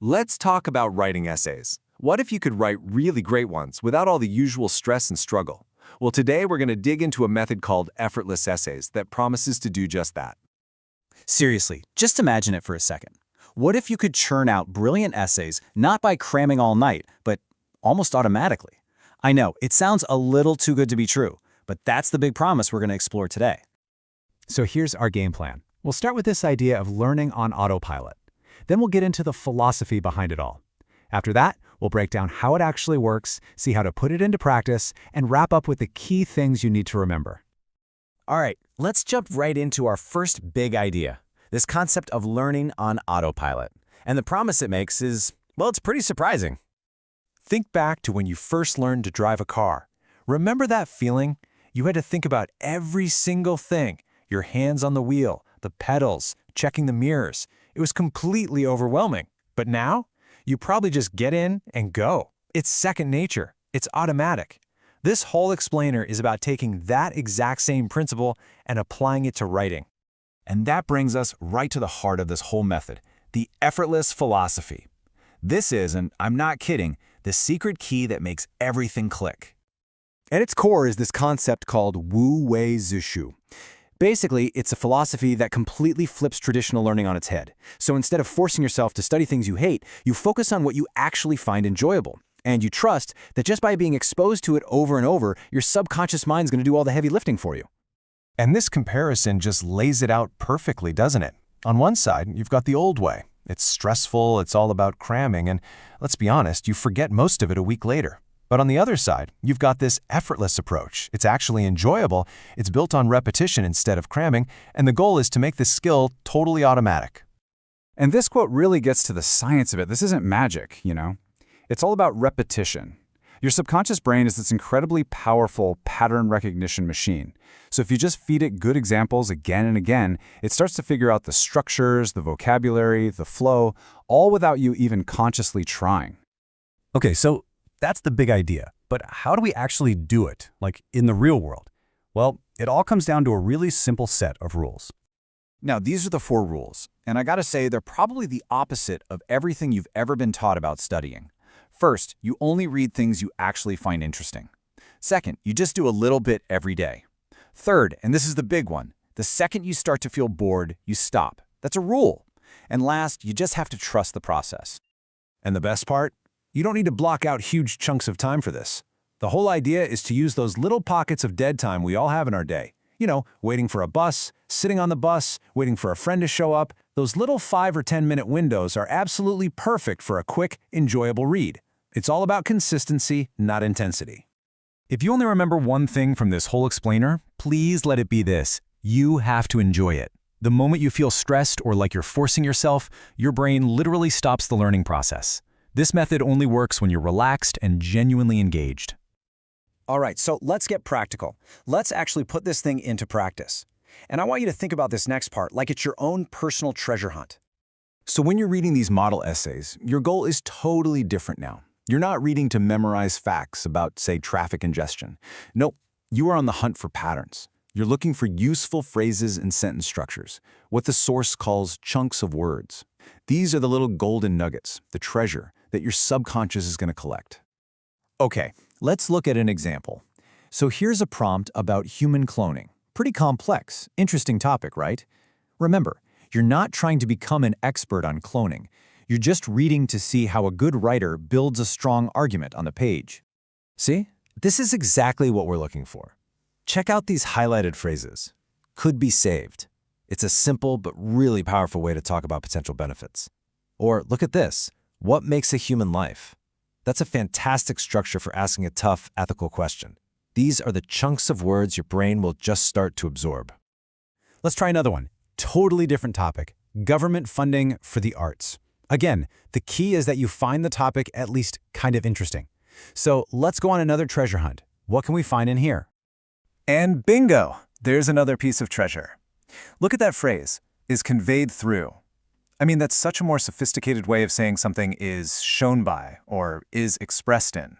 Let's talk about writing essays. What if you could write really great ones without all the usual stress and struggle? Well, today we're going to dig into a method called Effortless Essays that promises to do just that. Seriously, just imagine it for a second. What if you could churn out brilliant essays not by cramming all night, but almost automatically? I know, it sounds a little too good to be true, but that's the big promise we're going to explore today. So here's our game plan. We'll start with this idea of learning on autopilot. Then we'll get into the philosophy behind it all. After that, we'll break down how it actually works, see how to put it into practice, and wrap up with the key things you need to remember. All right, let's jump right into our first big idea, this concept of learning on autopilot. And the promise it makes is, well, it's pretty surprising. Think back to when you first learned to drive a car. Remember that feeling? You had to think about every single thing, your hands on the wheel, the pedals, checking the mirrors. It was completely overwhelming. But now, you probably just get in and go. It's second nature. It's automatic. This whole explainer is about taking that exact same principle and applying it to writing. And that brings us right to the heart of this whole method, the effortless philosophy. This is, and I'm not kidding, the secret key that makes everything click. At its core is this concept called Wu Wei Zishu. Basically, it's a philosophy that completely flips traditional learning on its head. So instead of forcing yourself to study things you hate, you focus on what you actually find enjoyable. And you trust that just by being exposed to it over and over, your subconscious mind's going to do all the heavy lifting for you. And this comparison just lays it out perfectly, doesn't it? On one side, you've got the old way. It's stressful, it's all about cramming, and let's be honest, you forget most of it a week later. But on the other side, you've got this effortless approach. It's actually enjoyable, it's built on repetition instead of cramming, and the goal is to make this skill totally automatic. And this quote really gets to the science of it. This isn't magic, you know? It's all about repetition. Your subconscious brain is this incredibly powerful pattern recognition machine. So if you just feed it good examples again and again, it starts to figure out the structures, the vocabulary, the flow, all without you even consciously trying. Okay, so that's the big idea. But how do we actually do it, like in the real world? Well, it all comes down to a really simple set of rules. Now, these are the 4 rules, and I gotta say they're probably the opposite of everything you've ever been taught about studying. First, you only read things you actually find interesting. Second, you just do a little bit every day. Third, and this is the big one, the second you start to feel bored, you stop. That's a rule. And last, you just have to trust the process. And the best part? You don't need to block out huge chunks of time for this. The whole idea is to use those little pockets of dead time we all have in our day. You know, waiting for a bus, sitting on the bus, waiting for a friend to show up. Those little 5 or 10-minute windows are absolutely perfect for a quick, enjoyable read. It's all about consistency, not intensity. If you only remember one thing from this whole explainer, please let it be this. You have to enjoy it. The moment you feel stressed or like you're forcing yourself, your brain literally stops the learning process. This method only works when you're relaxed and genuinely engaged. All right, so let's get practical. Let's actually put this thing into practice. And I want you to think about this next part like it's your own personal treasure hunt. So when you're reading these model essays, your goal is totally different now. You're not reading to memorize facts about, say, traffic congestion. No, you are on the hunt for patterns. You're looking for useful phrases and sentence structures, what the source calls chunks of words. These are the little golden nuggets, the treasure, that your subconscious is going to collect. Okay, let's look at an example. So here's a prompt about human cloning. Pretty complex, interesting topic, right? Remember, you're not trying to become an expert on cloning. You're just reading to see how a good writer builds a strong argument on the page. See? This is exactly what we're looking for. Check out these highlighted phrases. Could be saved. It's a simple but really powerful way to talk about potential benefits. Or look at this. What makes a human life? That's a fantastic structure for asking a tough, ethical question. These are the chunks of words your brain will just start to absorb. Let's try another one. Totally different topic. Government funding for the arts. Again, the key is that you find the topic at least kind of interesting. So let's go on another treasure hunt. What can we find in here? And bingo! There's another piece of treasure. Look at that phrase, is conveyed through. I mean, that's such a more sophisticated way of saying something is shown by or is expressed in.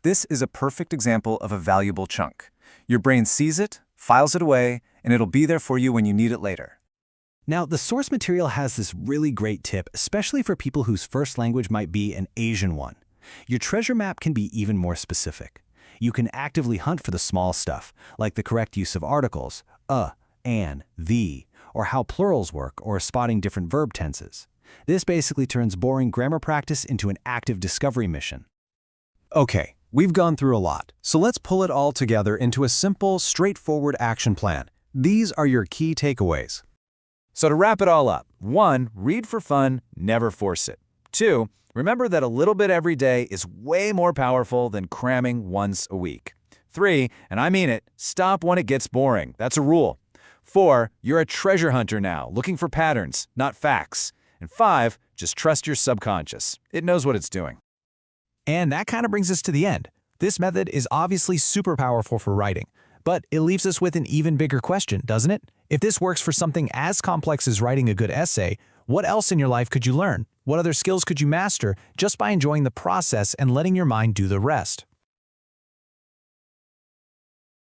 This is a perfect example of a valuable chunk. Your brain sees it, files it away, and it'll be there for you when you need it later. Now, the source material has this really great tip, especially for people whose first language might be an Asian one. Your treasure map can be even more specific. You can actively hunt for the small stuff, like the correct use of articles, an, the, or how plurals work, or spotting different verb tenses. This basically turns boring grammar practice into an active discovery mission. Okay, we've gone through a lot, so let's pull it all together into a simple, straightforward action plan. These are your key takeaways. So to wrap it all up, 1. Read for fun, never force it. 2. Remember that a little bit every day is way more powerful than cramming once a week. 3. And I mean it, stop when it gets boring. That's a rule. 4. You're a treasure hunter now, looking for patterns, not facts. And 5. Just trust your subconscious. It knows what it's doing. And that kind of brings us to the end. This method is obviously super powerful for writing, but it leaves us with an even bigger question, doesn't it? If this works for something as complex as writing a good essay, what else in your life could you learn? What other skills could you master just by enjoying the process and letting your mind do the rest?